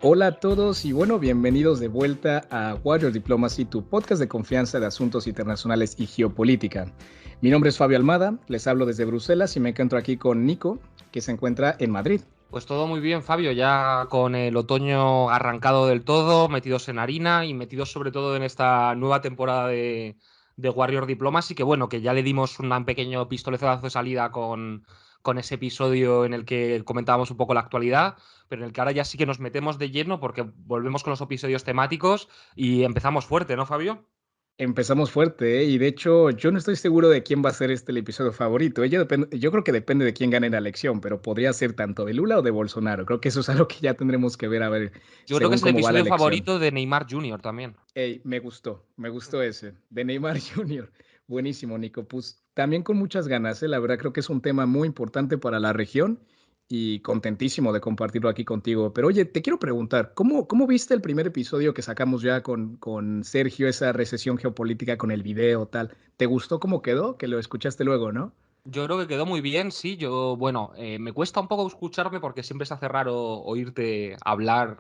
Hola a todos y bueno, bienvenidos de vuelta a Warrior Diplomacy, tu podcast de confianza de asuntos internacionales y geopolítica. Mi nombre es Fabio Almada, les hablo desde Bruselas y me encuentro aquí con Nico, que se encuentra en Madrid. Pues todo muy bien, Fabio, ya con el otoño arrancado del todo, metidos en harina y metidos sobre todo en esta nueva temporada de Warrior Diplomacy, que bueno, que ya le dimos un pequeño pistoletazo de salida con ese episodio en el que comentábamos un poco la actualidad, pero en el que ahora ya sí que nos metemos de lleno porque volvemos con los episodios temáticos y empezamos fuerte, ¿no, Fabio? Empezamos fuerte, ¿eh? Y de hecho yo no estoy seguro de quién va a ser el episodio favorito. Yo creo que depende de quién gane la elección, pero podría ser tanto de Lula o de Bolsonaro. Creo que eso es algo que ya tendremos que ver a ver Yo creo que según es el cómo va la episodio elección. favorito de Neymar Jr. también. Ey, me gustó ese, de Neymar Jr. Buenísimo, Nico. Pues también con muchas ganas, ¿eh? La verdad creo que es un tema muy importante para la región y contentísimo de compartirlo aquí contigo. Pero oye, te quiero preguntar, ¿cómo viste el primer episodio que sacamos ya con Sergio, esa recesión geopolítica con el video, tal? ¿Te gustó cómo quedó? Que lo escuchaste luego, ¿no? Yo creo que quedó muy bien, sí. Bueno, me cuesta un poco escucharme porque siempre se hace raro oírte hablar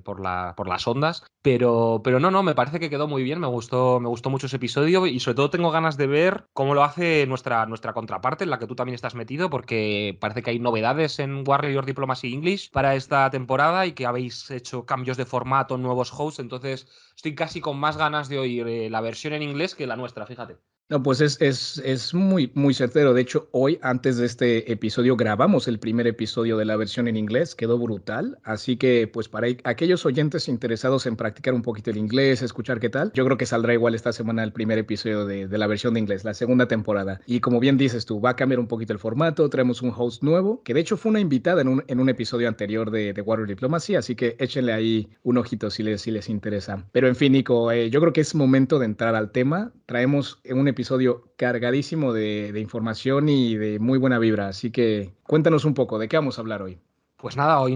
por las ondas, pero no, me parece que quedó muy bien. Me gustó mucho ese episodio y sobre todo tengo ganas de ver cómo lo hace nuestra contraparte, en la que tú también estás metido, porque parece que hay novedades en Warrior Diplomacy English para esta temporada y que habéis hecho cambios de formato, nuevos hosts, entonces estoy casi con más ganas de oír la versión en inglés que la nuestra, fíjate. No, pues es muy certero. De hecho, hoy, antes de este episodio, grabamos el primer episodio de la versión en inglés. Quedó brutal. Así que, pues, para aquellos oyentes interesados en practicar un poquito el inglés, escuchar qué tal, yo creo que saldrá igual esta semana el primer episodio de la versión de inglés, la segunda temporada. Y como bien dices tú, va a cambiar un poquito el formato. Traemos un host nuevo, que de hecho fue una invitada en un episodio anterior de Warrior Diplomacy. Así que échenle ahí un ojito si les interesa. Pero en fin, Nico, yo creo que es momento de entrar al tema. Traemos un episodio cargadísimo de información y de muy buena vibra, así que cuéntanos un poco, ¿de qué vamos a hablar hoy? Pues nada, hoy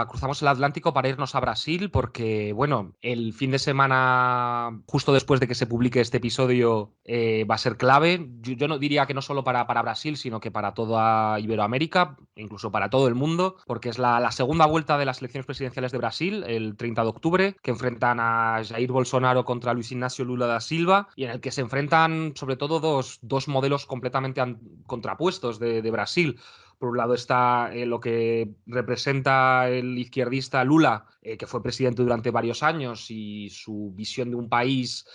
cruzamos el Atlántico para irnos a Brasil porque, bueno, el fin de semana, justo después de que se publique este episodio, va a ser clave. Yo no diría que no solo para Brasil, sino que para toda Iberoamérica, incluso para todo el mundo, porque es la segunda vuelta de las elecciones presidenciales de Brasil, el 30 de octubre, que enfrentan a Jair Bolsonaro contra Luis Ignacio Lula da Silva, y en el que se enfrentan sobre todo dos modelos completamente contrapuestos de Brasil. Por un lado está lo que representa el izquierdista Lula, que fue presidente durante varios años, y su visión de un país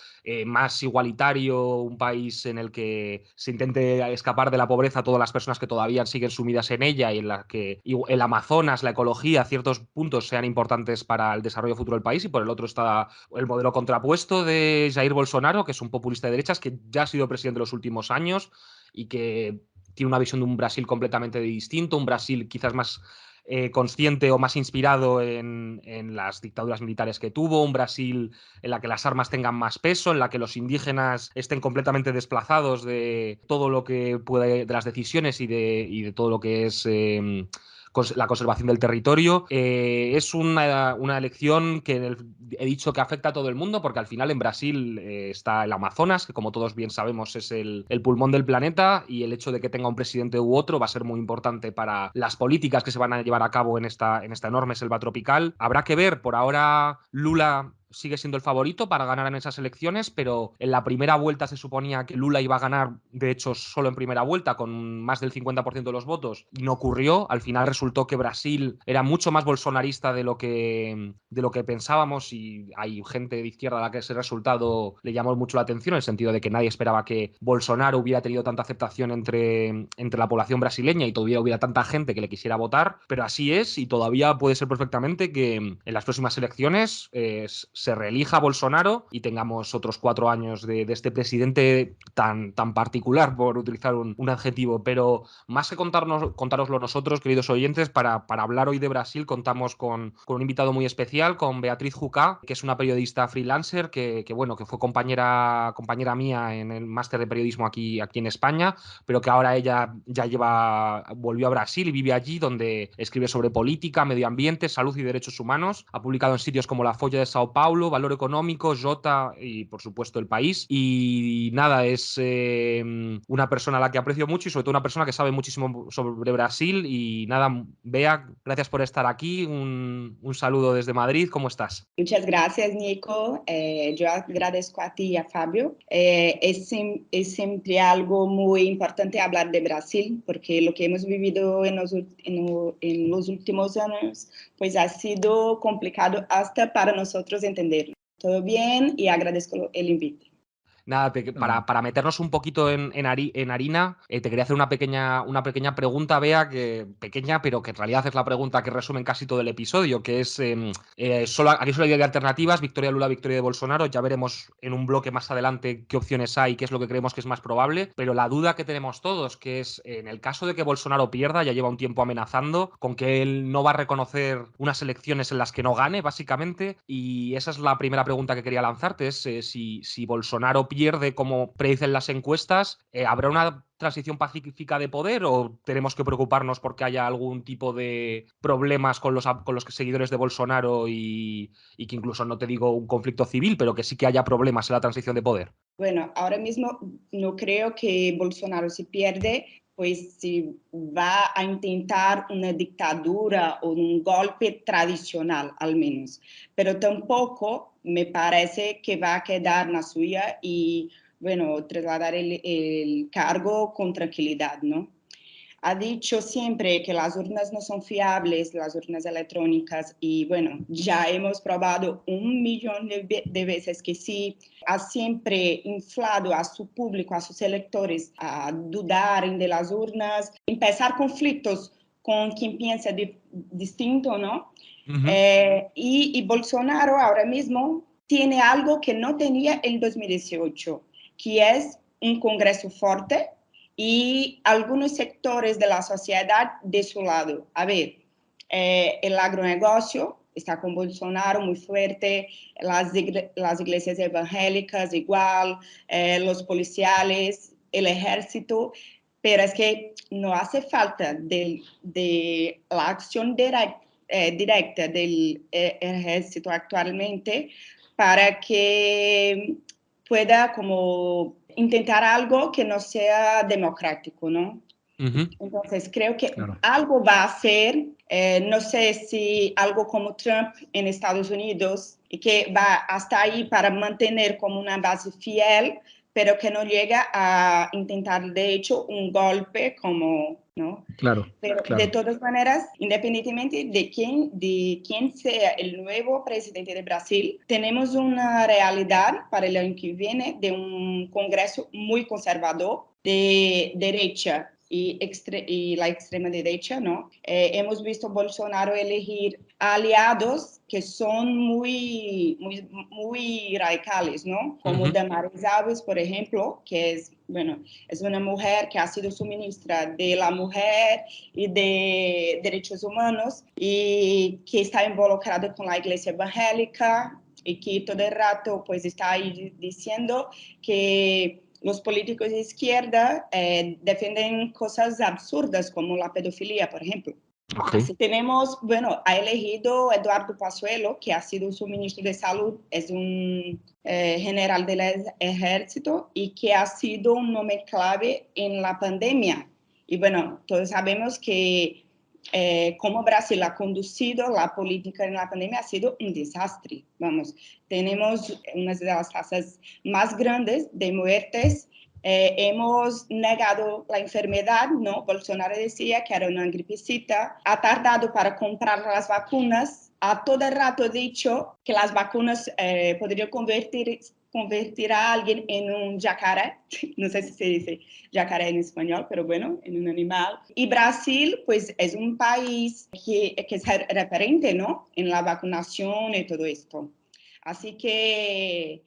más igualitario, un país en el que se intente escapar de la pobreza a todas las personas que todavía siguen sumidas en ella y en la que el Amazonas, la ecología, ciertos puntos sean importantes para el desarrollo futuro del país. Y por el otro está el modelo contrapuesto de Jair Bolsonaro, que es un populista de derechas que ya ha sido presidente en los últimos años y que tiene una visión de un Brasil completamente distinto, un Brasil quizás más consciente o más inspirado en las dictaduras militares que tuvo, un Brasil en la que las armas tengan más peso, en la que los indígenas estén completamente desplazados de todo lo que puede, de las decisiones y de todo lo que es la conservación del territorio. Es una elección que he dicho que afecta a todo el mundo porque al final en Brasil está el Amazonas, que como todos bien sabemos es el pulmón del planeta, y el hecho de que tenga un presidente u otro va a ser muy importante para las políticas que se van a llevar a cabo en esta enorme selva tropical. Habrá que ver, por ahora Lula sigue siendo el favorito para ganar en esas elecciones, pero en la primera vuelta se suponía que Lula iba a ganar, de hecho, solo en primera vuelta, con más del 50% de los votos, y no ocurrió. Al final resultó que Brasil era mucho más bolsonarista de lo que pensábamos, y hay gente de izquierda a la que ese resultado le llamó mucho la atención, en el sentido de que nadie esperaba que Bolsonaro hubiera tenido tanta aceptación entre la población brasileña y todavía hubiera tanta gente que le quisiera votar, pero así es, y todavía puede ser perfectamente que en las próximas elecciones se reelija Bolsonaro y tengamos otros 4 años de este presidente tan particular, por utilizar un adjetivo. Pero más que contároslo nosotros, queridos oyentes, para hablar hoy de Brasil contamos con un invitado muy especial, con Beatriz Jucá, que es una periodista freelancer bueno, que fue compañera mía en el máster de periodismo aquí en España, pero que ahora ella volvió a Brasil y vive allí, donde escribe sobre política, medio ambiente, salud y derechos humanos. Ha publicado en sitios como La Folla de Sao Paulo, Paulo, Valor Económico, Jota y por supuesto El País. Y nada, es una persona a la que aprecio mucho y sobre todo una persona que sabe muchísimo sobre Brasil. Y nada, Bea, gracias por estar aquí. Un saludo desde Madrid. ¿Cómo estás? Muchas gracias, Nico. Yo agradezco a ti y a Fabio. Es siempre algo muy importante hablar de Brasil, porque lo que hemos vivido en los últimos años, pues ha sido complicado hasta para nosotros entenderlo. Todo bien y agradezco el invite. Nada, para meternos un poquito en harina, te quería hacer una pequeña pregunta, Bea, pequeña, pero que en realidad es la pregunta que resume casi todo el episodio, que es, aquí solo hay de alternativas, victoria de Lula, victoria de Bolsonaro, ya veremos en un bloque más adelante qué opciones hay, qué es lo que creemos que es más probable, pero la duda que tenemos todos, que es, en el caso de que Bolsonaro pierda, ya lleva un tiempo amenazando con que él no va a reconocer unas elecciones en las que no gane, básicamente, y esa es la primera pregunta que quería lanzarte, es si Bolsonaro pierde como predicen las encuestas, ¿habrá una transición pacífica de poder o tenemos que preocuparnos porque haya algún tipo de problemas con los seguidores de Bolsonaro y que incluso no te digo un conflicto civil, pero que sí que haya problemas en la transición de poder? Bueno, ahora mismo no creo que Bolsonaro si pierde, pues si va a intentar una dictadura o un golpe tradicional al menos, pero tampoco me parece que va a quedar en la suya y, bueno, trasladar el cargo con tranquilidad, ¿no? Ha dicho siempre que las urnas no son fiables, las urnas electrónicas, y bueno, ya hemos probado 1 millón de veces que sí. Ha siempre inflado a su público, a sus electores, a dudar de las urnas, empezar conflictos con quien piensa distinto, ¿no? Uh-huh. Y Bolsonaro ahora mismo tiene algo que no tenía en 2018, que es un Congreso fuerte y algunos sectores de la sociedad de su lado. A ver, el agronegocio está con Bolsonaro muy fuerte, las iglesias evangélicas igual, los policiales, el ejército, pero es que no hace falta de la acción directa del ejército actualmente para que pueda como intentar algo que no sea democrático, ¿no? Uh-huh. Entonces, creo que algo va a hacer, no sé si algo como Trump en Estados Unidos, y que va hasta ahí para mantener como una base fiel, pero que no llega a intentar, de hecho, un golpe como, ¿no? Claro. Pero claro. de todas maneras, independientemente de quién sea el nuevo presidente de Brasil, tenemos una realidad para el año que viene de un Congreso muy conservador de derecha y la extrema derecha, ¿no? Hemos visto Bolsonaro elegir aliados que son muy radicales, ¿no? Como Uh-huh. Damares Alves, por ejemplo, que es, bueno, es una mujer que ha sido su ministra de la mujer y de derechos humanos y que está involucrada con la iglesia evangélica y que todo el rato pues está ahí diciendo que los políticos de izquierda defienden cosas absurdas como la pedofilia, por ejemplo. Okay. Así tenemos, bueno, ha elegido Eduardo Pazuello, que ha sido su ministro de Salud, es un general del ejército y que ha sido un nombre clave en la pandemia. Y bueno, todos sabemos que como Brasil ha conducido la política en la pandemia ha sido un desastre. Vamos, tenemos una de las tasas más grandes de muertes. Hemos negado la enfermedad, ¿no? Bolsonaro decía que era una gripecita. Ha tardado para comprar las vacunas. Ha todo el rato dicho que las vacunas podrían convertir a alguien en un jacaré, no sé si se dice jacaré en español, pero bueno, en un animal. Y Brasil, pues es un país que es referente, ¿no? En la vacunación y todo esto. Así que,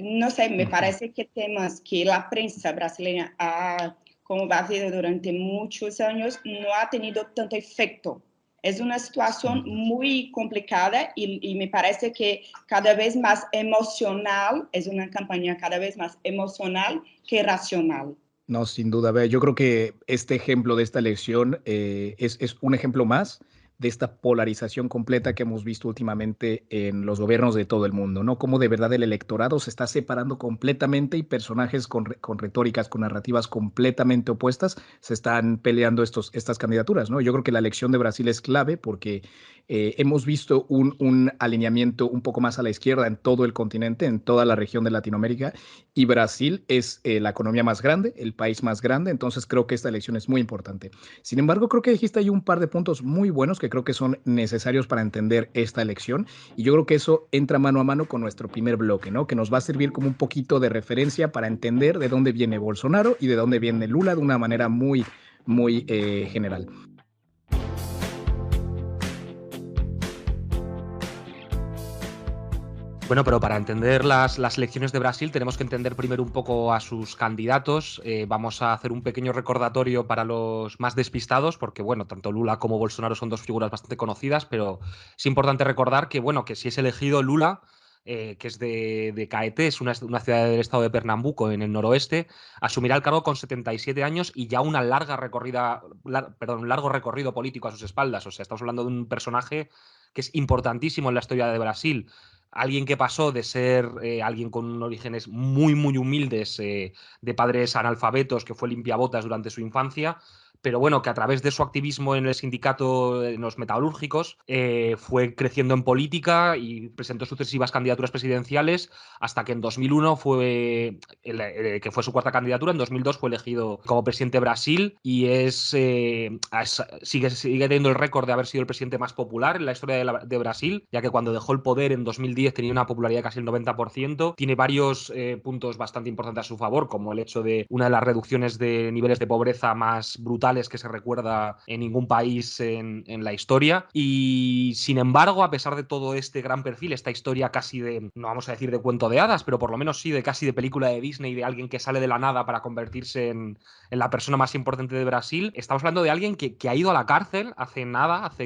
no sé, me parece que temas que la prensa brasileña ha combatido durante muchos años no ha tenido tanto efecto. Es una situación muy complicada y me parece que cada vez más emocional, es una campaña cada vez más emocional que racional. No, sin duda. Yo creo que este ejemplo de esta elección es un ejemplo más de esta polarización completa que hemos visto últimamente en los gobiernos de todo el mundo, ¿no? Cómo de verdad el electorado se está separando completamente y personajes con retóricas, con narrativas completamente opuestas se están peleando estas candidaturas, ¿no? Yo creo que la elección de Brasil es clave porque hemos visto un alineamiento un poco más a la izquierda en todo el continente, en toda la región de Latinoamérica, y Brasil es la economía más grande, el país más grande, entonces creo que esta elección es muy importante. Sin embargo, creo que dijiste ahí un par de puntos muy buenos que creo que son necesarios para entender esta elección, y yo creo que eso entra mano a mano con nuestro primer bloque, ¿no? Que nos va a servir como un poquito de referencia para entender de dónde viene Bolsonaro y de dónde viene Lula de una manera muy general. Bueno, pero para entender las elecciones de Brasil tenemos que entender primero un poco a sus candidatos. Vamos a hacer un pequeño recordatorio para los más despistados, porque bueno, tanto Lula como Bolsonaro son dos figuras bastante conocidas, pero es importante recordar que, bueno, que si es elegido Lula, que es de Caeté, es una ciudad del estado de Pernambuco, en el noroeste, asumirá el cargo con 77 años y ya un largo recorrido político a sus espaldas. O sea, estamos hablando de un personaje que es importantísimo en la historia de Brasil. Alguien que pasó de ser alguien con orígenes muy humildes, de padres analfabetos, que fue limpiabotas durante su infancia, pero bueno, que a través de su activismo en el sindicato, en los metalúrgicos, fue creciendo en política y presentó sucesivas candidaturas presidenciales hasta que en 2001 que fue su cuarta candidatura, en 2002 fue elegido como presidente de Brasil y sigue teniendo el récord de haber sido el presidente más popular en la historia de Brasil, ya que cuando dejó el poder en 2010 tenía una popularidad de casi el 90%. Tiene varios puntos bastante importantes a su favor, como el hecho de una de las reducciones de niveles de pobreza más brutales que se recuerda en ningún país en la historia. Y sin embargo, a pesar de todo este gran perfil, esta historia casi no vamos a decir de cuento de hadas, pero por lo menos sí casi de película de Disney, de alguien que sale de la nada para convertirse en la persona más importante de Brasil, estamos hablando de alguien que ha ido a la cárcel hace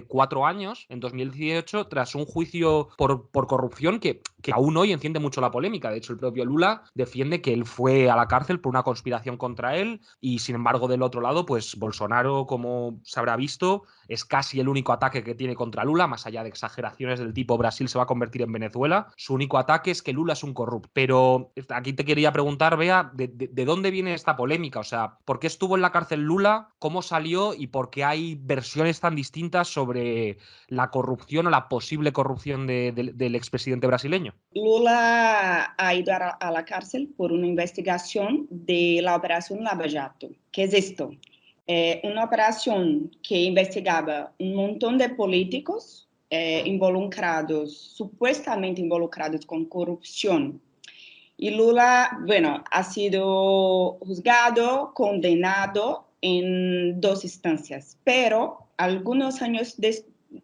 4 años, en 2018, tras un juicio por corrupción que aún hoy enciende mucho la polémica. De hecho, el propio Lula defiende que él fue a la cárcel por una conspiración contra él y, sin embargo, del otro lado, pues Bolsonaro, como se habrá visto, es casi el único ataque que tiene contra Lula, más allá de exageraciones del tipo Brasil se va a convertir en Venezuela. Su único ataque es que Lula es un corrupto. Pero aquí te quería preguntar, Bea, ¿de dónde viene esta polémica? O sea, ¿por qué estuvo en la cárcel Lula? ¿Cómo salió? ¿Y por qué hay versiones tan distintas sobre la corrupción o la posible corrupción del expresidente brasileño? Lula ha ido a la cárcel por una investigación de la Operación Lava Jato. ¿Qué es esto? Una operación que investigaba un montón de políticos supuestamente involucrados con corrupción. Y Lula, bueno, ha sido juzgado, condenado en 2 instancias, pero algunos años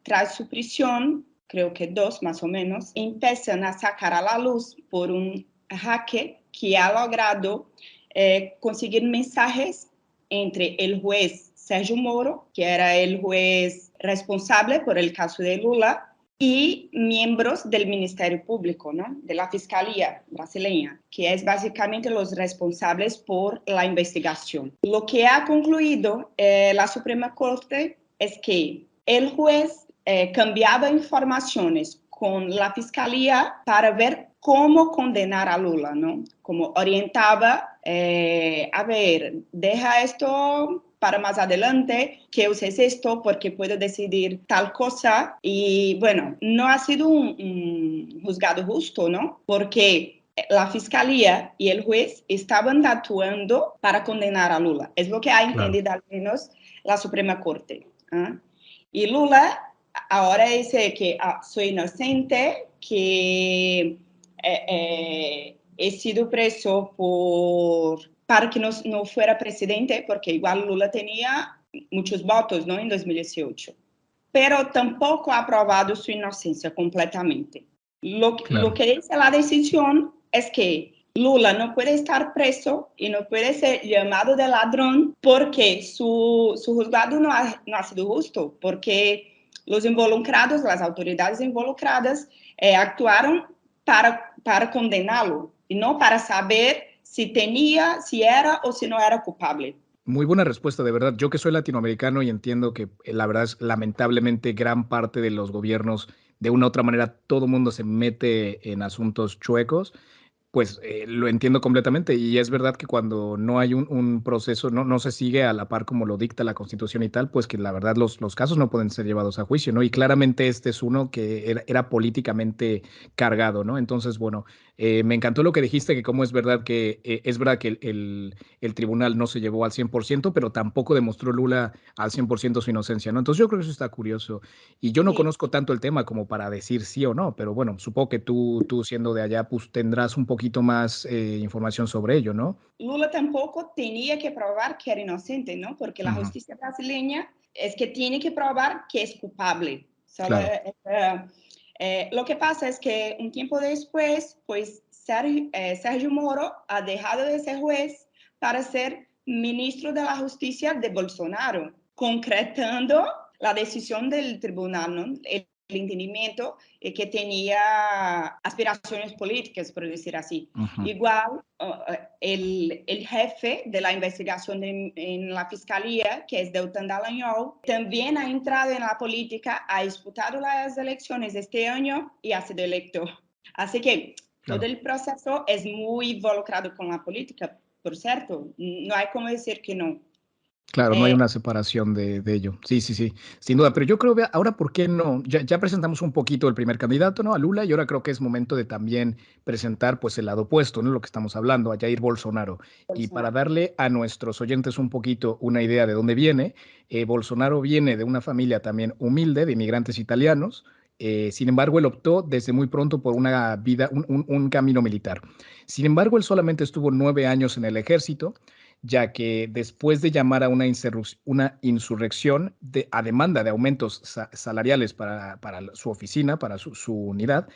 tras su prisión, creo que 2 más o menos, empiezan a sacar a la luz por un hacker que ha logrado conseguir mensajes entre el juez Sérgio Moro, que era el juez responsable por el caso de Lula, y miembros del Ministerio Público, ¿no? De la Fiscalía brasileña, que es básicamente los responsables por la investigación. Lo que ha concluido la Suprema Corte es que el juez cambiaba informaciones con la Fiscalía para ver cómo condenar a Lula, ¿no? Como orientaba, a ver, deja esto para más adelante, que uses esto porque puedo decidir tal cosa. Y bueno, no ha sido un juzgado justo, ¿no? Porque la fiscalía y el juez estaban actuando para condenar a Lula. Es lo que ha entendido al menos la Suprema Corte. Y Lula ahora dice que soy inocente, que he sido preso para que no fuera presidente, porque igual Lula tenía muchos votos, ¿no? En 2018. Pero tampoco ha probado su inocencia completamente. Lo que dice la decisión es que Lula no puede estar preso y no puede ser llamado de ladrón porque su juzgado no ha sido justo, porque los involucrados, las autoridades involucradas, actuaron para condenarlo y no para saber si era o si no era culpable. Muy buena respuesta, de verdad. Yo que soy latinoamericano y entiendo que la verdad es lamentablemente gran parte de los gobiernos, de una u otra manera, todo mundo se mete en asuntos chuecos. Pues lo entiendo completamente y es verdad que cuando no hay un proceso, no se sigue a la par como lo dicta la Constitución y tal, pues que la verdad los casos no pueden ser llevados a juicio, ¿no? Y claramente este es uno que era políticamente cargado, ¿no? Entonces, bueno, me encantó lo que dijiste, que como es verdad que el tribunal no se llevó al 100%, pero tampoco demostró Lula al 100% su inocencia, ¿no? Entonces yo creo que eso está curioso. Y yo no Sí. conozco tanto el tema como para decir sí o no, pero bueno, supongo que tú siendo de allá, pues tendrás un poquito más información sobre ello, ¿no? Lula tampoco tenía que probar que era inocente, ¿no? Porque la Ujú, justicia brasileña es que tiene que probar que es culpable. Solo, claro. lo que pasa es que un tiempo después, pues Sergio Moro ha dejado de ser juez para ser ministro de la Justicia de Bolsonaro, concretando la decisión del tribunal, ¿no? El entendimiento que tenía aspiraciones políticas, por decir así. Ujú. Igual, el jefe de la investigación en la fiscalía, que es Deltan Dallagnol, también ha entrado en la política, ha disputado las elecciones este año y ha sido electo. Así que todo Claro. el proceso es muy involucrado con la política, por cierto. No hay como decir que no. Claro, no hay Eh, una separación de ello. Sí, sí, sí, sin duda. Pero yo creo, vea, ahora, ¿por qué no? Ya presentamos un poquito el primer candidato, ¿no? A Lula, y ahora creo que es momento de también presentar, pues, el lado opuesto, ¿no? Lo que estamos hablando, a Jair Bolsonaro. Y para Bolsonaro. darle a nuestros oyentes un poquito una idea de dónde viene, Bolsonaro viene de una familia también humilde, de inmigrantes italianos. Sin embargo, él optó desde muy pronto por una vida, un camino militar. Sin embargo, él solamente estuvo 9 años en el ejército, ya que después de llamar a una insurrección a demanda de aumentos salariales para su oficina, para su unidad,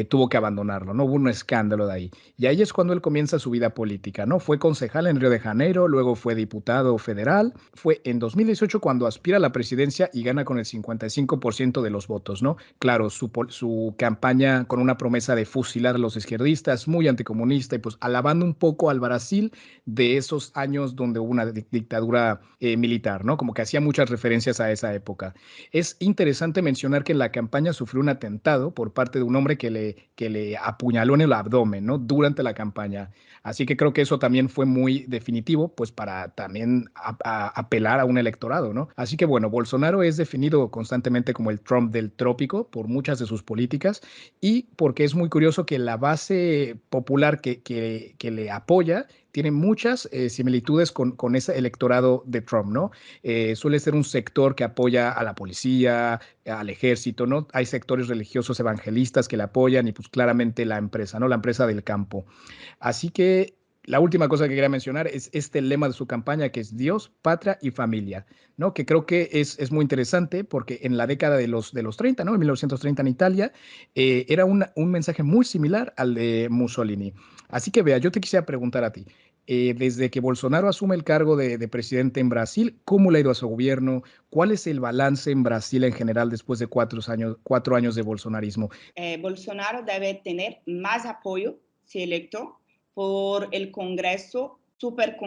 tuvo que abandonarlo, ¿no? Hubo un escándalo de ahí. Y ahí es cuando él comienza su vida política, ¿no? Fue concejal en Río de Janeiro, luego fue diputado federal, fue en 2018 cuando aspira a la presidencia y gana con el 55% de los votos, ¿no? Claro, su campaña con una promesa de fusilar a los izquierdistas, muy anticomunista y pues alabando un poco al Brasil de esos años donde hubo una dictadura militar, ¿no? Como que hacía muchas referencias a esa época. Es interesante mencionar que en la campaña sufrió un atentado por parte de un hombre que le apuñaló en el abdomen, ¿no? Durante la campaña. Así que creo que eso también fue muy definitivo, pues para también apelar a un electorado, ¿no? Así que bueno, Bolsonaro es definido constantemente como el Trump del trópico por muchas de sus políticas y porque es muy curioso que la base popular que le apoya tiene muchas similitudes con ese electorado de Trump, ¿no? Suele ser un sector que apoya a la policía, al ejército, ¿no? Hay sectores religiosos evangelistas que le apoyan y pues claramente la empresa, ¿no? La empresa del campo. Así que la última cosa que quería mencionar es este lema de su campaña que es Dios, patria y familia, ¿no? Que creo que es muy interesante porque en la década de los 30, ¿no? En 1930 en Italia, era un mensaje muy similar al de Mussolini. Así que vea, yo te quisiera preguntar a ti, desde que Bolsonaro asume el cargo de presidente en Brasil, ¿cómo le ha ido a su gobierno? ¿Cuál es el balance en Brasil en general después de 4 años de bolsonarismo? Bolsonaro debe tener más apoyo, si electo, por el Congreso súper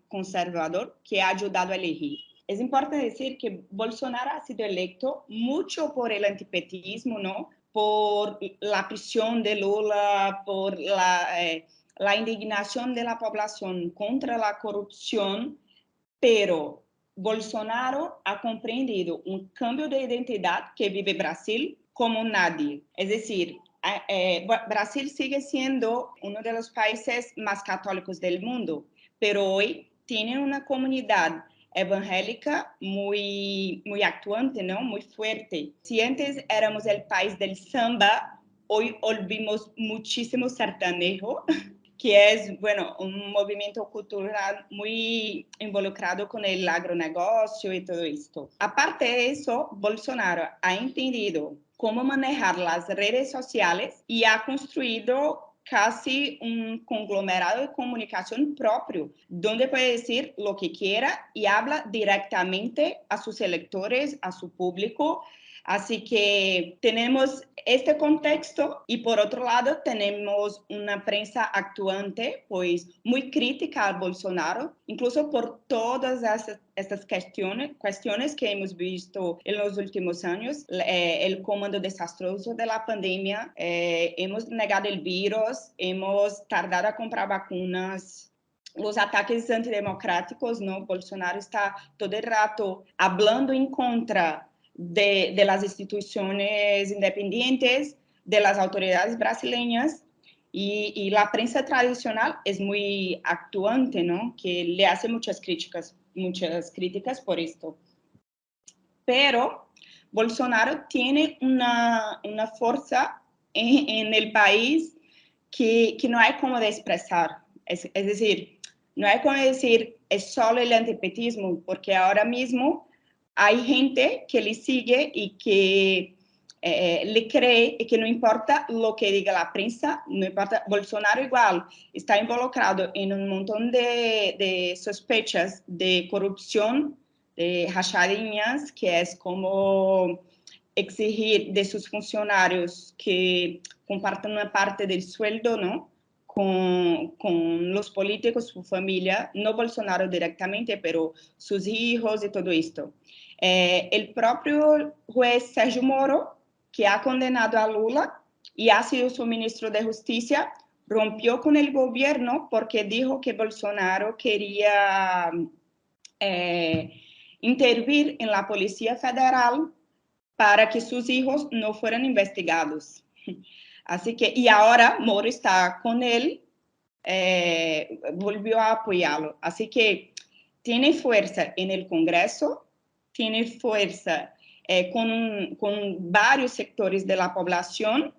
conservador que ha ayudado a elegir. Es importante decir que Bolsonaro ha sido electo mucho por el antipetismo, ¿no? Por la prisión de Lula, por la indignación de la población contra la corrupción, pero Bolsonaro ha comprendido un cambio de identidad que vive Brasil como nadie. Es decir, Brasil sigue siendo uno de los países más católicos del mundo, pero hoy tiene una comunidad evangélica muy actuante, ¿no? Muy fuerte. Si antes éramos el país del samba, hoy olvidamos muchísimo sertanejo, que es, bueno, un movimiento cultural muy involucrado con el agronegocio y todo esto. Aparte de eso, Bolsonaro ha entendido cómo manejar las redes sociales y ha construido casi un conglomerado de comunicación propio, donde puede decir lo que quiera y habla directamente a sus electores, a su público, Así que tenemos este contexto y por otro lado tenemos una prensa actuante, pues muy crítica al Bolsonaro, incluso por todas estas cuestiones que hemos visto en los últimos años, el comando desastroso de la pandemia, hemos negado el virus, hemos tardado a comprar vacunas, los ataques antidemocráticos, ¿no? Bolsonaro está todo el rato hablando en contra de las instituciones independientes, de las autoridades brasileñas, y la prensa tradicional es muy actuante, ¿no? Que le hace muchas críticas por esto. Pero Bolsonaro tiene una fuerza en el país que no hay como de expresar. Es decir, no hay como decir, es solo el antipetismo, porque ahora mismo hay gente que le sigue y que le cree y que no importa lo que diga la prensa, no importa. Bolsonaro igual está involucrado en un montón de sospechas de corrupción, de rachadinhas, que es como exigir de sus funcionarios que compartan una parte del sueldo, ¿no? Con los políticos, su familia, no Bolsonaro directamente, pero sus hijos y todo esto. El propio juez Sergio Moro, que ha condenado a Lula y ha sido su ministro de Justicia, rompió con el gobierno porque dijo que Bolsonaro quería intervenir en la Policía Federal para que sus hijos no fueran investigados. Así que, y ahora Moro está con él, volvió a apoyarlo. Así que tiene fuerza en el Congreso, tiene fuerza con varios sectores de la población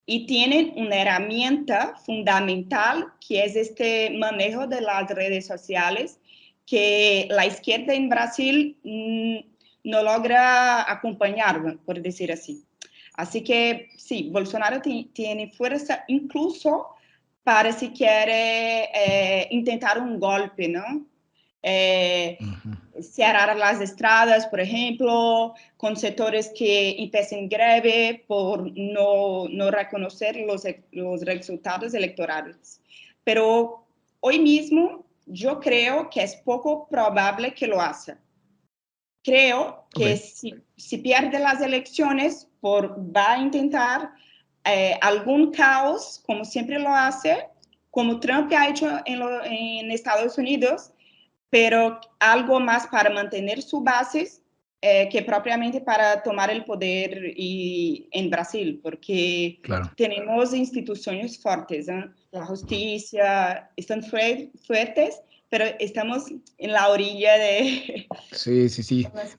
y tienen una herramienta fundamental que es este manejo de las redes sociales que la izquierda en Brasil no logra acompañar, por decir así. Así que sí, Bolsonaro tiene fuerza incluso para si quiere intentar un golpe, ¿no? Cerrar las estradas, por ejemplo, con sectores que empiecen greve por no reconocer los resultados electorales. Pero hoy mismo yo creo que es poco probable que lo haga. Creo que si pierde las elecciones, va a intentar algún caos, como siempre lo hace, como Trump ha hecho en Estados Unidos, pero algo más para mantener sus bases que propiamente para tomar el poder en Brasil, porque tenemos instituciones fuertes, ¿eh? La justicia están fuertes, pero estamos en la orilla de... Sí.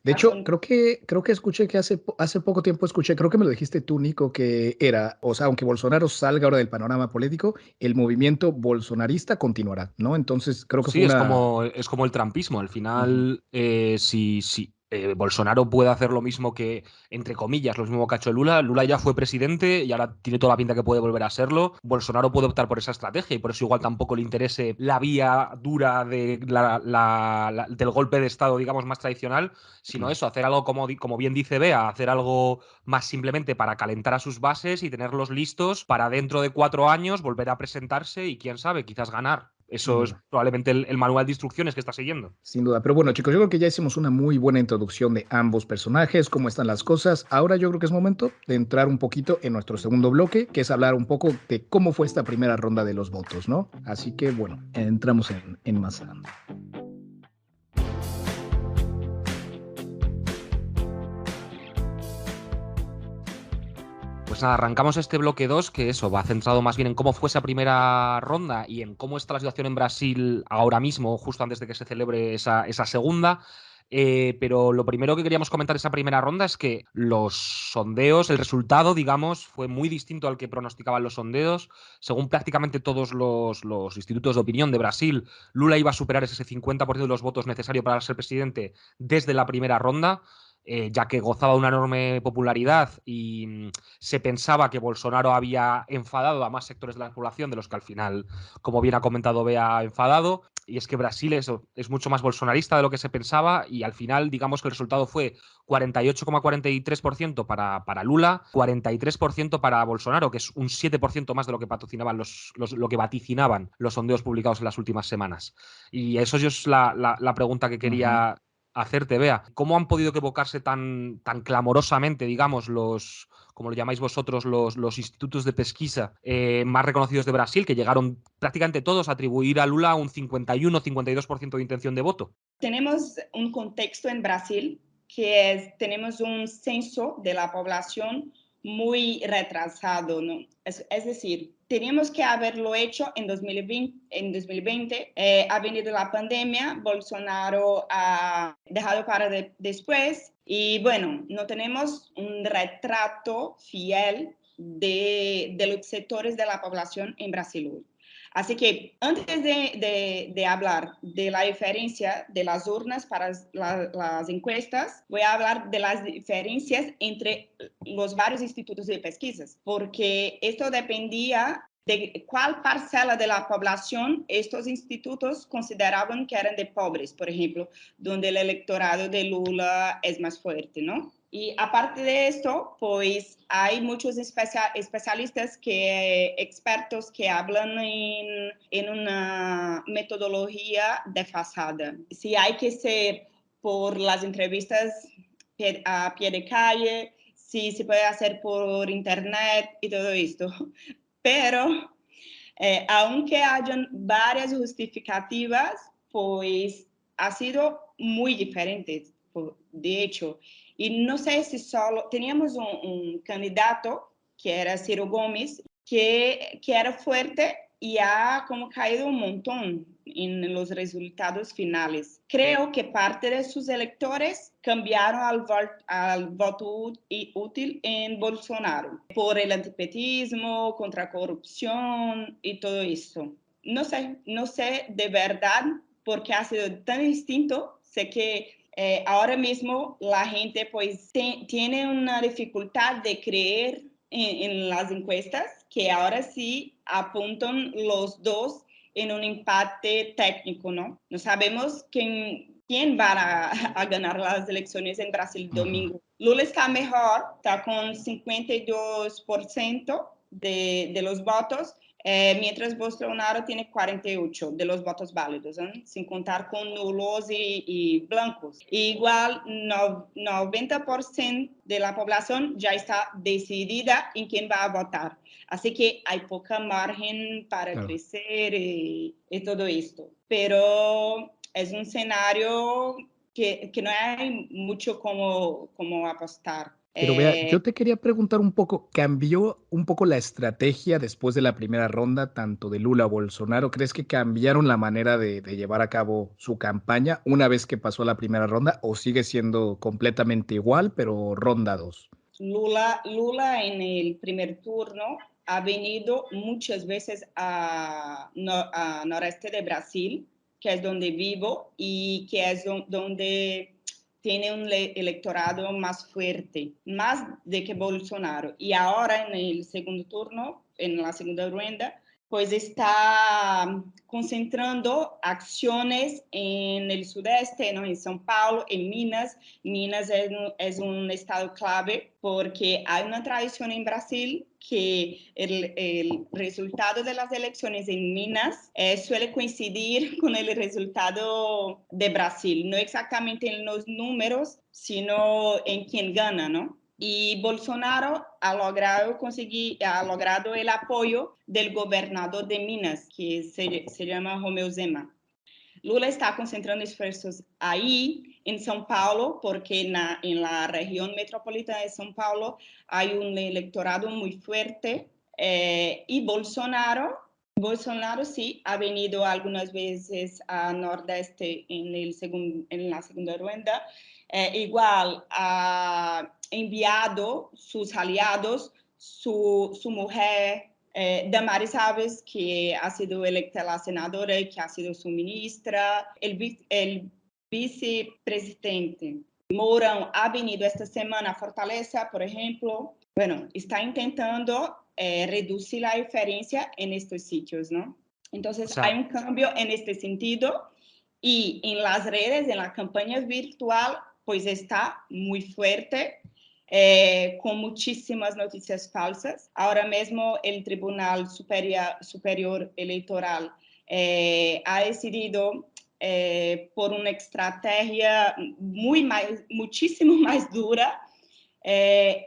De hecho, creo que escuché que hace poco tiempo creo que me lo dijiste tú, Nico, que era, o sea, aunque Bolsonaro salga ahora del panorama político, el movimiento bolsonarista continuará, ¿no? Entonces, creo que sí, fue es como el trumpismo. Al final, si Bolsonaro puede hacer lo mismo que, entre comillas, lo mismo que ha hecho Lula. Lula ya fue presidente y ahora tiene toda la pinta que puede volver a serlo. Bolsonaro puede optar por esa estrategia y por eso igual tampoco le interese la vía dura de del golpe de Estado, digamos, más tradicional, sino eso, hacer algo, como bien dice Bea, hacer algo más simplemente para calentar a sus bases y tenerlos listos para dentro de 4 años volver a presentarse y, quién sabe, quizás ganar. Eso es probablemente el manual de instrucciones que está siguiendo. Sin duda. Pero bueno, chicos, yo creo que ya hicimos una muy buena introducción de ambos personajes, cómo están las cosas. Ahora yo creo que es momento de entrar un poquito en nuestro segundo bloque, que es hablar un poco de cómo fue esta primera ronda de los votos, ¿no? Así que bueno, entramos en masa. Pues nada, arrancamos este bloque 2, que eso va centrado más bien en cómo fue esa primera ronda y en cómo está la situación en Brasil ahora mismo, justo antes de que se celebre esa segunda. Pero lo primero que queríamos comentar de esa primera ronda es que los sondeos, el resultado, digamos, fue muy distinto al que pronosticaban los sondeos. Según prácticamente todos los institutos de opinión de Brasil, Lula iba a superar ese 50% de los votos necesarios para ser presidente desde la primera ronda. Ya que gozaba de una enorme popularidad y se pensaba que Bolsonaro había enfadado a más sectores de la población de los que al final, como bien ha comentado Bea, ha enfadado. y es que Brasil es mucho más bolsonarista de lo que se pensaba y al final digamos que el resultado fue 48,43% para Lula, 43% para Bolsonaro, que es un 7% más de lo que lo que vaticinaban los sondeos publicados en las últimas semanas. Y eso es la pregunta que quería hacerte, Bea. ¿Cómo han podido equivocarse tan clamorosamente, digamos, como lo llamáis vosotros, los institutos de pesquisa más reconocidos de Brasil, que llegaron prácticamente todos a atribuir a Lula un 51-52% de intención de voto? Tenemos un contexto en Brasil que tenemos un censo de la población muy retrasado, ¿no? Es decir, teníamos que haberlo hecho en 2020. Ha venido la pandemia, Bolsonaro ha dejado para después y bueno, no tenemos un retrato fiel de los sectores de la población en Brasil hoy. Así que antes de hablar de la diferencia de las urnas para las encuestas, voy a hablar de las diferencias entre los varios institutos de pesquisas, porque esto dependía de cuál parcela de la población estos institutos consideraban que eran de pobres, por ejemplo, donde el electorado de Lula es más fuerte, ¿no? Y aparte de esto, pues hay muchos especialistas, expertos que hablan en una metodología desfasada. Si hay que ser por las entrevistas a pie de calle, si se puede hacer por internet y todo esto. Pero aunque hayan varias justificativas, pues ha sido muy diferente, de hecho. Y no sé si solo teníamos un candidato que era Ciro Gomes, que era fuerte y ha como caído un montón en los resultados finales. Creo que parte de sus electores cambiaron al voto útil en Bolsonaro por el antipetismo, contra la corrupción y todo eso. No sé de verdad por qué ha sido tan distinto. Sé que ahora mismo la gente pues tiene una dificultad de creer en las encuestas, que ahora sí apuntan los dos en un empate técnico, ¿no? No sabemos quién va a ganar las elecciones en Brasil domingo. Lula está mejor, está con 52% de los votos, mientras Bolsonaro tiene 48% de los votos válidos, sin contar con nulos y blancos. Igual, 90% de la población ya está decidida en quién va a votar. Así que hay poca margen para crecer y todo esto. Pero es un escenario que no hay mucho como apostar. Pero vea, yo te quería preguntar un poco, ¿cambió un poco la estrategia después de la primera ronda, tanto de Lula a Bolsonaro? ¿Crees que cambiaron la manera de llevar a cabo su campaña una vez que pasó la primera ronda o sigue siendo completamente igual, pero ronda 2? Lula en el primer turno ha venido muchas veces a noreste de Brasil, que es donde vivo y que es donde tiene un electorado más fuerte, más de que Bolsonaro. Y ahora en el segundo turno, en la segunda ronda, pues está concentrando acciones en el sudeste, ¿no? En São Paulo, en Minas. Minas es un estado clave porque hay una tradición en Brasil que el resultado de las elecciones en Minas suele coincidir con el resultado de Brasil, no exactamente en los números, sino en quién gana, ¿no? Y Bolsonaro ha logrado el apoyo del gobernador de Minas, que se llama Romeu Zema. Lula está concentrando esfuerzos ahí en São Paulo, porque en la región metropolitana de São Paulo hay un electorado muy fuerte. Y Bolsonaro sí ha venido algunas veces a Nordeste en la segunda ronda. Igual ha enviado sus aliados, su mujer, Damares Alves, que ha sido electa la senadora y que ha sido su ministra, el vicepresidente Mourão ha venido esta semana a Fortaleza, por ejemplo. Bueno, está intentando reducir la diferencia en estos sitios, ¿no? Entonces, O sea, hay un cambio en este sentido y en las redes, en la campaña virtual, pues está muy fuerte, con muchísimas noticias falsas. Ahora mismo el Tribunal Superior Electoral ha decidido por una estrategia muchísimo más dura,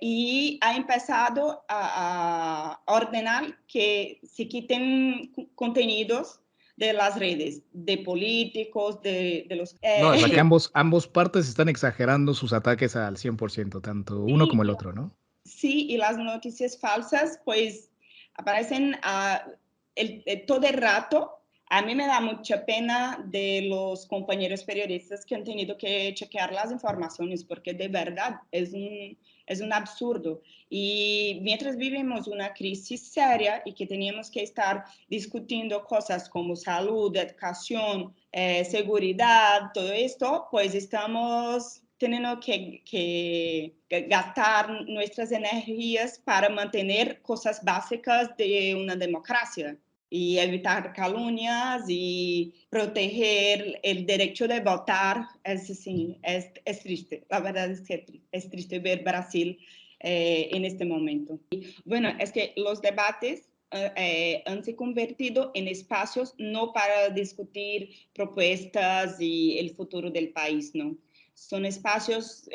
y ha empezado a ordenar que se quiten contenidos de las redes, de políticos, de los... no, O es sea que que ambos partes están exagerando sus ataques al 100%, tanto uno sí, como el otro, ¿no? sí, y las noticias falsas pues aparecen todo el rato. A mí me da mucha pena de los compañeros periodistas que han tenido que chequear las informaciones porque de verdad es un absurdo. Y mientras vivimos una crisis seria y que teníamos que estar discutiendo cosas como salud, educación, seguridad, todo esto, pues estamos teniendo que gastar nuestras energías para mantener cosas básicas de una democracia y evitar calumnias y proteger el derecho de votar. Es triste, la verdad es que es triste ver Brasil en este momento. Bueno, es que los debates han se convertido en espacios no para discutir propuestas y el futuro del país, ¿no? Son espacios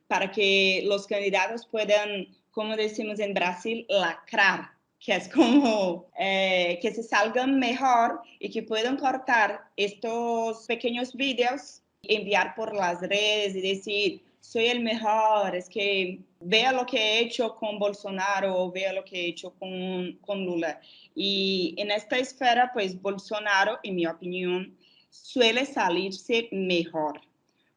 para que los candidatos puedan, como decimos en Brasil, lacrar, que es como que se salgan mejor y que puedan cortar estos pequeños videos, enviar por las redes y decir, soy el mejor, es que vea lo que he hecho con Bolsonaro, vea lo que he hecho con Lula. Y en esta esfera, pues Bolsonaro, en mi opinión, suele salirse mejor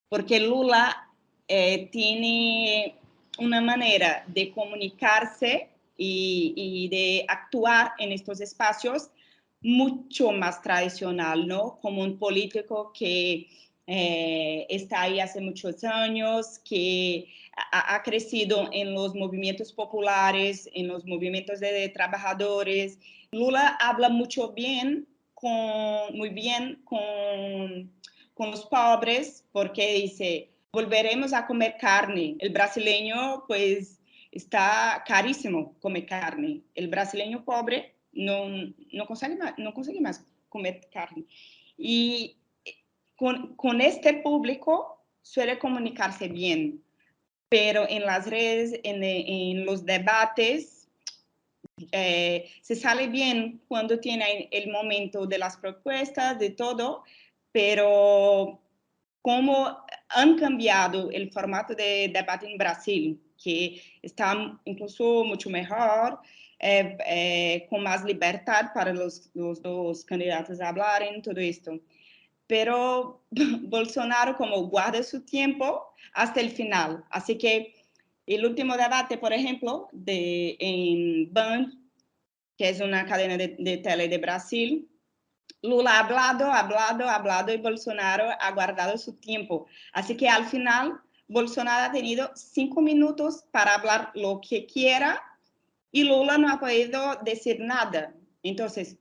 porque Lula tiene una manera de comunicarse y de actuar en estos espacios mucho más tradicional, ¿no? Como un político que está ahí hace muchos años, que ha crecido en los movimientos populares, en los movimientos de trabajadores. Lula habla muy bien con los pobres, porque dice, volveremos a comer carne. El brasileño, pues, está carísimo comer carne. El brasileño pobre no consigue más comer carne. Y con este público suele comunicarse bien, pero en las redes, en los debates, se sale bien cuando tiene el momento de las propuestas, de todo, pero como han cambiado el formato de debate en Brasil, que está incluso mucho mejor, con más libertad para los dos candidatos a hablar en todo esto. Pero Bolsonaro como guarda su tiempo hasta el final. Así que el último debate, por ejemplo, en Band, que es una cadena de tele de Brasil, Lula ha hablado y Bolsonaro ha guardado su tiempo. Así que al final, Bolsonaro ha tenido 5 minutos para hablar lo que quiera y Lula no ha podido decir nada. Entonces,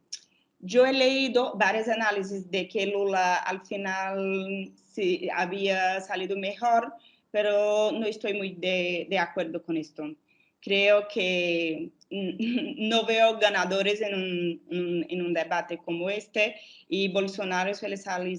yo he leído varios análisis de que Lula al final sí había salido mejor, pero no estoy muy de acuerdo con esto. Creo que no veo ganadores en un debate como este y Bolsonaro suele salir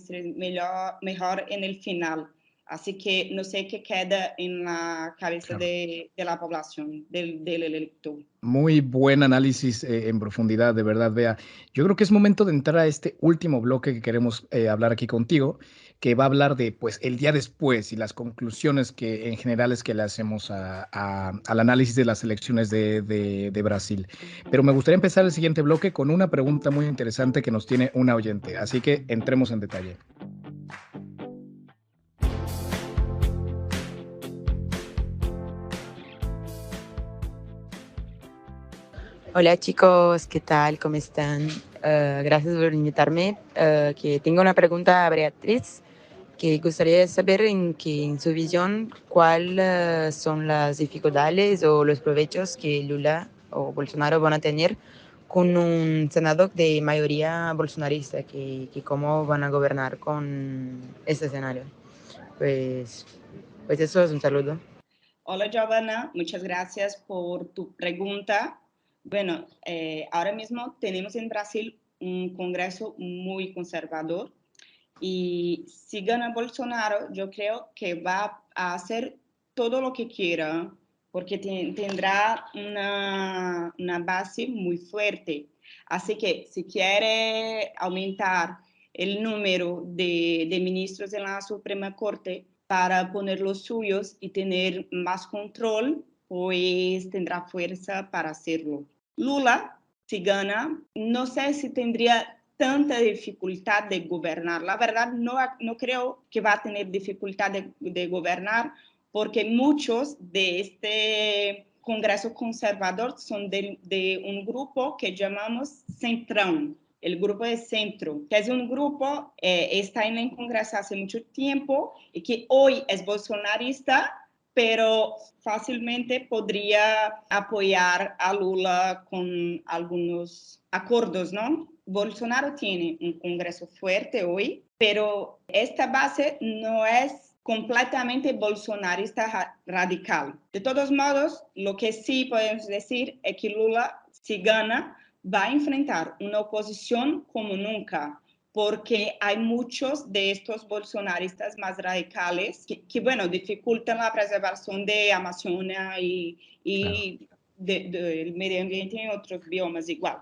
mejor en el final. Así que no sé qué queda en la cabeza Claro. de la población, del elector. Muy buen análisis en profundidad, de verdad, Bea. Yo creo que es momento de entrar a este último bloque que queremos hablar aquí contigo, que va a hablar de, pues, el día después y las conclusiones que en general es que le hacemos al análisis de las elecciones de Brasil. Pero me gustaría empezar el siguiente bloque con una pregunta muy interesante que nos tiene una oyente, así que entremos en detalle. Hola chicos, ¿qué tal? ¿Cómo están? Gracias por invitarme. Que tengo una pregunta a Beatriz, que gustaría saber en su visión cuáles son las dificultades o los provechos que Lula o Bolsonaro van a tener con un Senado de mayoría bolsonarista, que cómo van a gobernar con este escenario. Pues eso es un saludo. Hola Giovanna, muchas gracias por tu pregunta. Bueno, ahora mismo tenemos en Brasil un Congreso muy conservador y si gana Bolsonaro, yo creo que va a hacer todo lo que quiera porque tendrá una base muy fuerte. Así que si quiere aumentar el número de ministros en la Suprema Corte para poner los suyos y tener más control, pues tendrá fuerza para hacerlo. Lula, si gana, no sé si tendría tanta dificultad de gobernar. La verdad, no creo que va a tener dificultad de gobernar porque muchos de este Congreso conservador son de un grupo que llamamos Centrão, el grupo de centro, que es un grupo, está en el Congreso hace mucho tiempo y que hoy es bolsonarista, pero fácilmente podría apoyar a Lula con algunos acuerdos, ¿no? Bolsonaro tiene un Congreso fuerte hoy, pero esta base no es completamente bolsonarista radical. De todos modos, lo que sí podemos decir es que Lula, si gana, va a enfrentar una oposición como nunca, porque hay muchos de estos bolsonaristas más radicales que bueno, dificultan la preservación de Amazonia y del medio ambiente en otros biomas igual.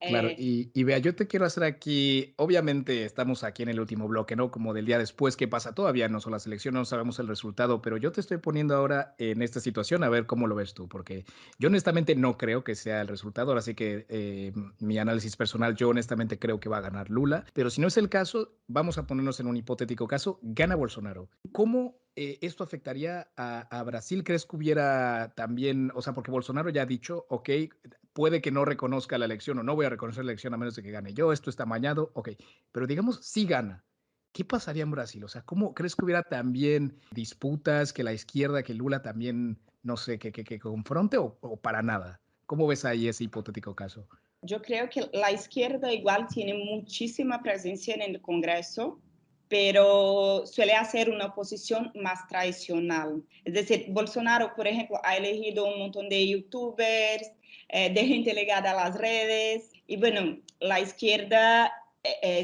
Claro, y vea, yo te quiero hacer aquí, obviamente estamos aquí en el último bloque, ¿no? Como del día después, ¿qué pasa? Todavía no son las elecciones, no sabemos el resultado, pero yo te estoy poniendo ahora en esta situación a ver cómo lo ves tú, porque yo honestamente no creo que sea el resultado, ahora sí que mi análisis personal, yo honestamente creo que va a ganar Lula, pero si no es el caso, vamos a ponernos en un hipotético caso, gana Bolsonaro. ¿Cómo esto afectaría a Brasil? ¿Crees que hubiera también, o sea, porque Bolsonaro ya ha dicho, ok, puede que no reconozca la elección o no voy a reconocer la elección a menos de que gane yo, esto está amañado, ok, pero digamos, si gana, ¿qué pasaría en Brasil? O sea, ¿cómo crees que hubiera también disputas, que la izquierda, que Lula también, no sé, que confronte o para nada? ¿Cómo ves ahí ese hipotético caso? Yo creo que la izquierda igual tiene muchísima presencia en el Congreso, pero suele hacer una oposición más tradicional. Es decir, Bolsonaro, por ejemplo, ha elegido un montón de youtubers, de gente ligada a las redes, y bueno, la izquierda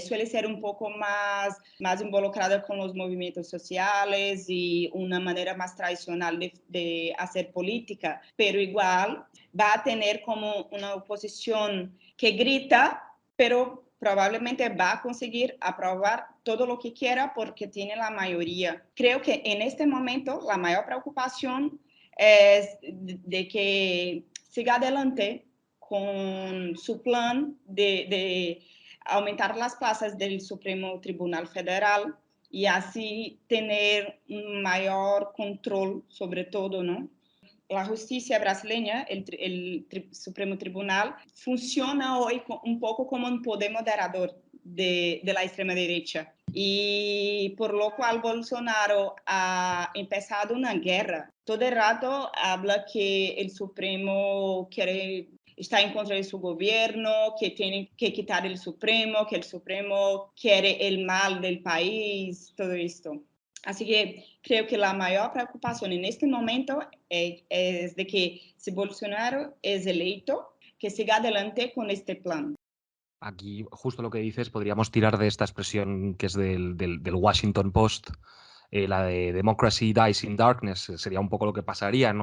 suele ser un poco más involucrada con los movimientos sociales y una manera más tradicional de hacer política, pero igual va a tener como una oposición que grita, pero probablemente va a conseguir aprobar todo lo que quiera porque tiene la mayoría. Creo que en este momento la mayor preocupación es de que siga adelante con su plan de aumentar las plazas del Supremo Tribunal Federal y así tener un mayor control sobre todo, ¿no? La justicia brasileña, el Supremo Tribunal, funciona hoy un poco como un poder moderador de la extrema derecha. Y por lo cual Bolsonaro ha empezado una guerra. Todo el rato habla que el Supremo está en contra de su gobierno, que tienen que quitar el Supremo, que el Supremo quiere el mal del país, todo esto. Así que creo que la mayor preocupación en este momento es de que si Bolsonaro es electo, que siga adelante con este plan. Aquí, justo lo que dices, podríamos tirar de esta expresión que es del Washington Post, la de Democracy dies in darkness, sería un poco lo que pasaría.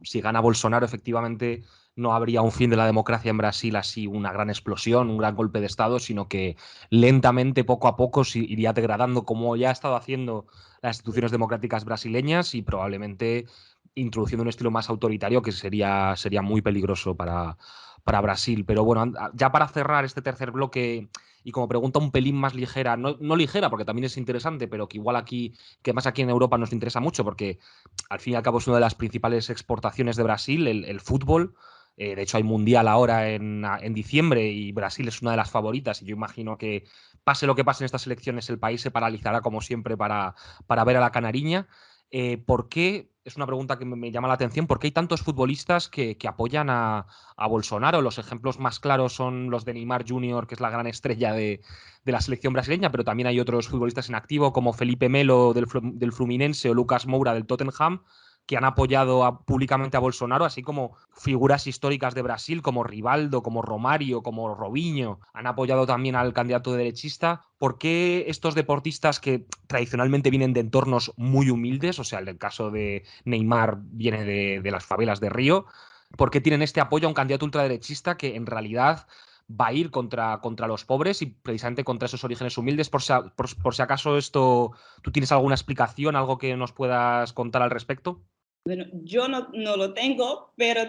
Si gana Bolsonaro, efectivamente, no habría un fin de la democracia en Brasil, así una gran explosión, un gran golpe de Estado, sino que lentamente, poco a poco, se iría degradando, como ya ha estado haciendo las instituciones democráticas brasileñas y probablemente introduciendo un estilo más autoritario que sería muy peligroso para Brasil. Pero bueno, ya para cerrar este tercer bloque y como pregunta un pelín más ligera, no ligera porque también es interesante, pero que igual aquí, que más aquí en Europa nos interesa mucho porque al fin y al cabo es una de las principales exportaciones de Brasil, el fútbol. De hecho hay mundial ahora en diciembre y Brasil es una de las favoritas y yo imagino que pase lo que pase en estas elecciones el país se paralizará como siempre para ver a la canariña. ¿por qué? Es una pregunta que me llama la atención. ¿Por qué hay tantos futbolistas que apoyan a Bolsonaro? Los ejemplos más claros son los de Neymar Jr., que es la gran estrella de la selección brasileña, pero también hay otros futbolistas en activo como Felipe Melo del Fluminense o Lucas Moura del Tottenham, que han apoyado públicamente a Bolsonaro, así como figuras históricas de Brasil como Rivaldo, como Romario, como Robinho, han apoyado también al candidato derechista. ¿Por qué estos deportistas que tradicionalmente vienen de entornos muy humildes, o sea, el caso de Neymar viene de las favelas de Río, por qué tienen este apoyo a un candidato ultraderechista que en realidad va a ir contra los pobres y precisamente contra esos orígenes humildes? Por si acaso esto, ¿tú tienes alguna explicación, algo que nos puedas contar al respecto? Bueno, yo no lo tengo, pero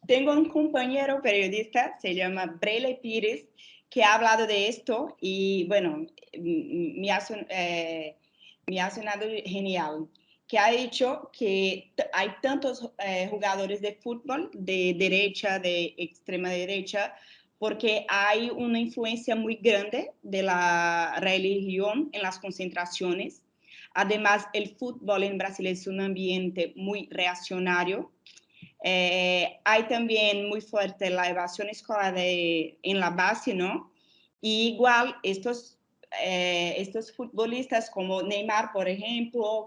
tengo un compañero periodista, se llama Brele Pires, que ha hablado de esto y bueno, me ha sonado genial, que ha dicho que hay tantos jugadores de fútbol de derecha, de extrema derecha, porque hay una influencia muy grande de la religión en las concentraciones. Además, el fútbol en Brasil es un ambiente muy reaccionario. Hay también muy fuerte la evasión escolar en la base, ¿no? Y igual estos futbolistas como Neymar, por ejemplo,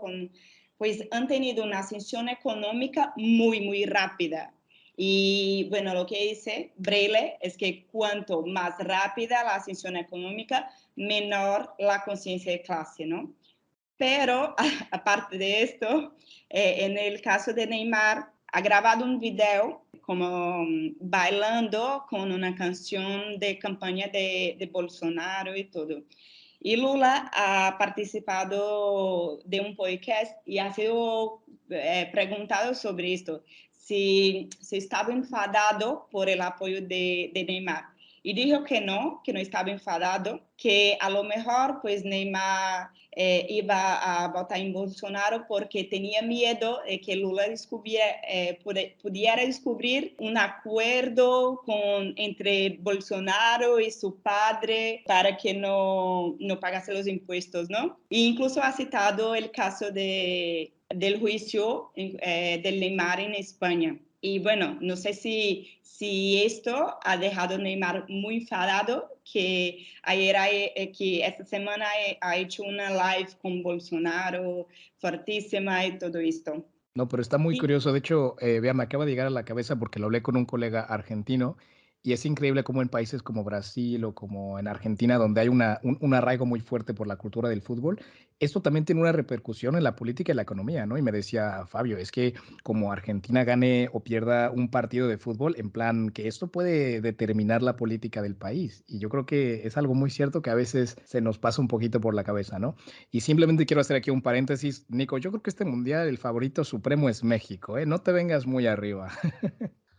pues han tenido una ascensión económica muy rápida. Y bueno, lo que dice Brele es que cuanto más rápida la ascensión económica, menor la conciencia de clase, ¿no? Pero, aparte de esto, en el caso de Neymar, ha grabado un video como bailando con una canción de campaña de Bolsonaro y todo. Y Lula ha participado de un podcast y ha sido preguntado sobre esto, si estaba enfadado por el apoyo de Neymar. Y dijo que no estaba enfadado, que a lo mejor pues Neymar iba a votar en Bolsonaro porque tenía miedo de que Lula pudiera descubrir un acuerdo entre Bolsonaro y su padre para que no pagase los impuestos, ¿no? E incluso ha citado el caso del juicio del Neymar en España. Y bueno, no sé si esto ha dejado a Neymar muy enfadado, que que esta semana ha hecho una live con Bolsonaro fortísima y todo esto. No, pero está muy Y, curioso. De hecho, vea, me acaba de llegar a la cabeza porque lo hablé con un colega argentino y es increíble cómo en países como Brasil o como en Argentina, donde hay un arraigo muy fuerte por la cultura del fútbol, esto también tiene una repercusión en la política y la economía, ¿no? Y me decía Fabio, es que como Argentina gane o pierda un partido de fútbol, en plan que esto puede determinar la política del país. Y yo creo que es algo muy cierto que a veces se nos pasa un poquito por la cabeza, ¿no? Y simplemente quiero hacer aquí un paréntesis, Nico, yo creo que este mundial el favorito supremo es México, ¿eh? No te vengas muy arriba.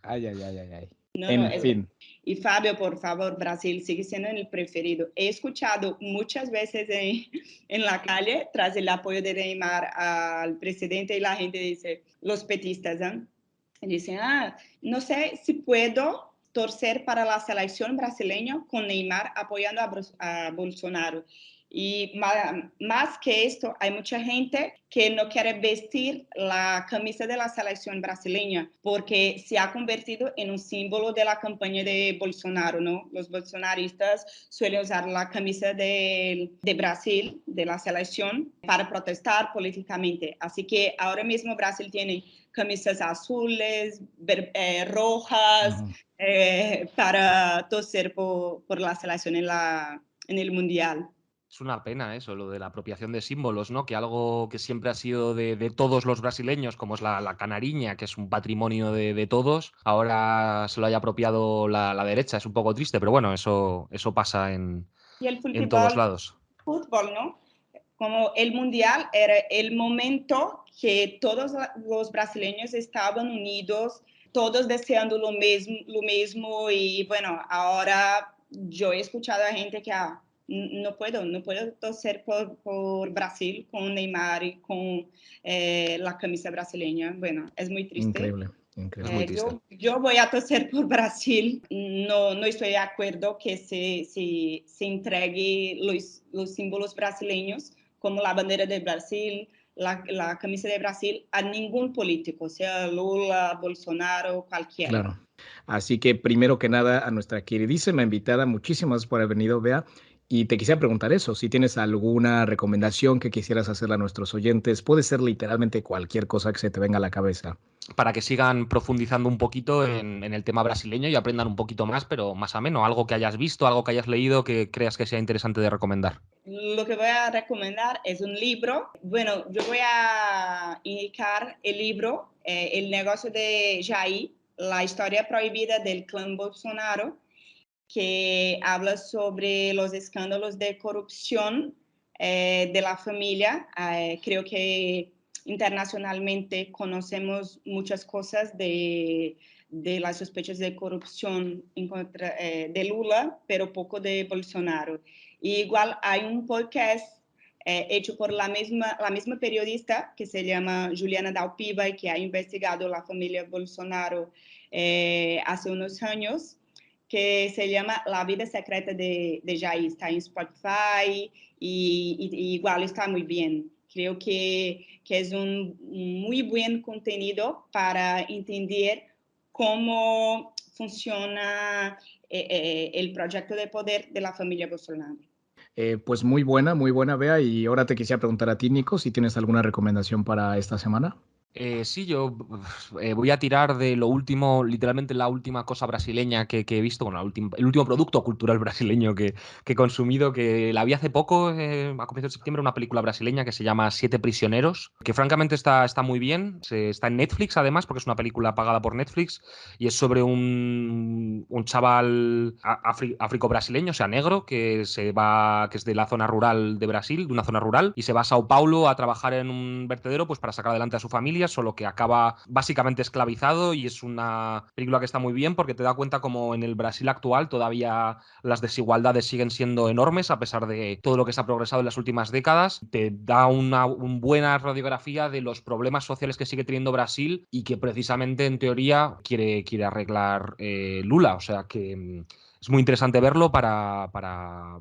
Ay, ay, ay, ay, ay. no, En fin. y Fabio, por favor, Brasil sigue siendo el preferido. He escuchado muchas veces en la calle, tras el apoyo de Neymar al presidente, y la gente dice, los petistas, ¿eh? Dicen, no sé si puedo torcer para la selección brasileña con Neymar apoyando a Bolsonaro. Y más que esto, hay mucha gente que no quiere vestir la camisa de la selección brasileña porque se ha convertido en un símbolo de la campaña de Bolsonaro, ¿no? Los bolsonaristas suelen usar la camisa de Brasil, de la selección, para protestar políticamente. Así que ahora mismo Brasil tiene camisas azules, rojas, Ujú. para torcer por la selección en el Mundial. Es una pena eso, lo de la apropiación de símbolos, ¿no? Que algo que siempre ha sido de todos los brasileños, como es la canariña, que es un patrimonio de todos, ahora se lo haya apropiado la derecha. Es un poco triste, pero bueno, eso pasa Y el en todos lados. fútbol, ¿no? Como el Mundial era el momento que todos los brasileños estaban unidos, todos deseando lo mismo y bueno, ahora yo he escuchado a gente que no puedo torcer por Brasil con Neymar y con la camisa brasileña. Bueno, es muy triste. Increíble, Es increíble. muy triste. Yo voy a torcer por Brasil. No estoy de acuerdo que se entregue los símbolos brasileños, como la bandera de Brasil, la camisa de Brasil a ningún político, sea Lula, Bolsonaro, cualquiera. Claro. Así que primero que nada a nuestra queridísima invitada, muchísimas gracias por haber venido, Bea. Y te quisiera preguntar eso, si tienes alguna recomendación que quisieras hacerle a nuestros oyentes, puede ser literalmente cualquier cosa que se te venga a la cabeza. Para que sigan profundizando un poquito en el tema brasileño y aprendan un poquito más, pero más ameno, algo que hayas visto, algo que hayas leído que creas que sea interesante de recomendar. Lo que voy a recomendar es un libro. Bueno, yo voy a indicar el libro, El negocio de Jair, la historia prohibida del clan Bolsonaro, que habla sobre los escándalos de corrupción de la familia. Creo que internacionalmente conocemos muchas cosas de las sospechas de corrupción de Lula, pero poco de Bolsonaro. Y igual hay un podcast hecho por la misma periodista que se llama Juliana Dalpiba y que ha investigado la familia Bolsonaro hace unos años, que se llama La vida secreta de Jair. Está en Spotify y igual está muy bien. Creo que es un muy buen contenido para entender cómo funciona el proyecto de poder de la familia Bolsonaro. Pues muy buena, Bea. Y ahora te quisiera preguntar a ti, Nico, si tienes alguna recomendación para esta semana. Sí, yo voy a tirar de lo último, literalmente la última cosa brasileña que he visto, bueno, el último producto cultural brasileño que he consumido, que la vi hace poco, a comienzos de septiembre, una película brasileña que se llama Siete Prisioneros, que francamente está muy bien, está en Netflix además, porque es una película pagada por Netflix, y es sobre un chaval africo-brasileño, o sea, negro, que es de la zona rural de Brasil, de una zona rural, y se va a Sao Paulo a trabajar en un vertedero pues para sacar adelante a su familia, solo que acaba básicamente esclavizado, y es una película que está muy bien porque te da cuenta como en el Brasil actual todavía las desigualdades siguen siendo enormes a pesar de todo lo que se ha progresado en las últimas décadas. Te da una buena radiografía de los problemas sociales que sigue teniendo Brasil y que precisamente en teoría quiere arreglar Lula, o sea que es muy interesante verlo para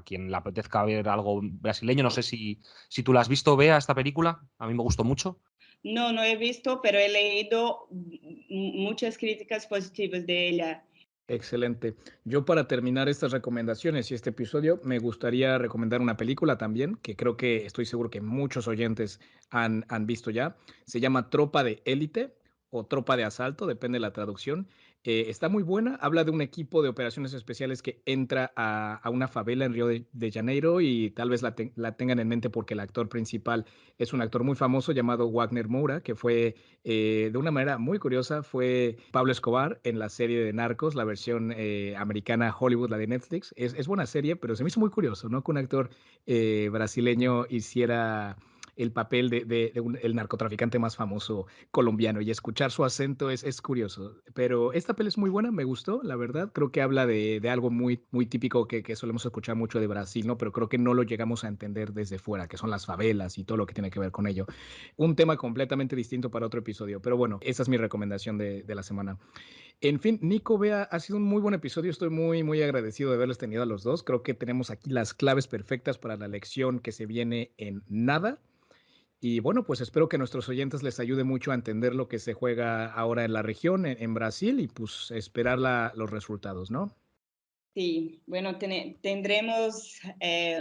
quien le apetezca ver algo brasileño. No sé si tú la has visto, Bea, esta película. A mí me gustó mucho. No he visto, pero he leído muchas críticas positivas de ella. Excelente. Yo para terminar estas recomendaciones y este episodio, me gustaría recomendar una película también, que creo que estoy seguro que muchos oyentes han visto ya. Se llama Tropa de Élite o Tropa de Asalto, depende de la traducción. Está muy buena, habla de un equipo de operaciones especiales que entra a una favela en Río de Janeiro, y tal vez la tengan en mente porque el actor principal es un actor muy famoso llamado Wagner Moura, que fue de una manera muy curiosa, fue Pablo Escobar en la serie de Narcos, la versión americana Hollywood, la de Netflix. Es buena serie, pero se me hizo muy curioso, ¿no? Que un actor brasileño hiciera el papel de el narcotraficante más famoso colombiano, y escuchar su acento es curioso. Pero esta peli es muy buena, me gustó, la verdad. Creo que habla de algo muy típico que solemos escuchar mucho de Brasil, ¿no? Pero creo que no lo llegamos a entender desde fuera, que son las favelas y todo lo que tiene que ver con ello. Un tema completamente distinto para otro episodio, pero bueno, esa es mi recomendación de la semana. En fin, Nico, Bea, ha sido un muy buen episodio. Estoy muy agradecido de haberles tenido a los dos. Creo que tenemos aquí las claves perfectas para la lección que se viene en nada. Y bueno, pues espero que a nuestros oyentes les ayude mucho a entender lo que se juega ahora en la región, en Brasil, y pues esperar los resultados, ¿no? Sí, bueno, tendremos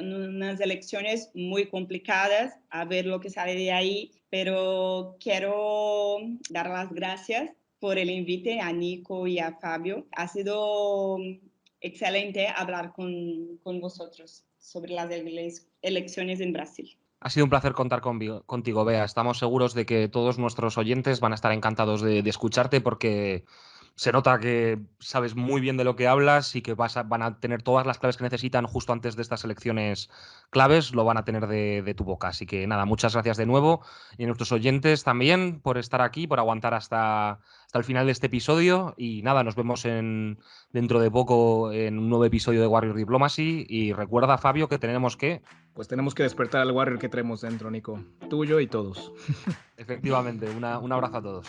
unas elecciones muy complicadas, a ver lo que sale de ahí, pero quiero dar las gracias por el invite a Nico y a Fabio. Ha sido excelente hablar con vosotros sobre las elecciones en Brasil. Ha sido un placer contar contigo, Bea. Estamos seguros de que todos nuestros oyentes van a estar encantados de escucharte, porque se nota que sabes muy bien de lo que hablas y que van a tener todas las claves que necesitan justo antes de estas elecciones claves, lo van a tener de tu boca. Así que nada, muchas gracias de nuevo, y a nuestros oyentes también por estar aquí, por aguantar hasta el final de este episodio. Y nada, nos vemos dentro de poco en un nuevo episodio de Warrior Diplomacy. Y recuerda, Fabio, que tenemos que... Pues tenemos que despertar al Warrior que traemos dentro, Nico. Tuyo y todos. Efectivamente, un abrazo a todos.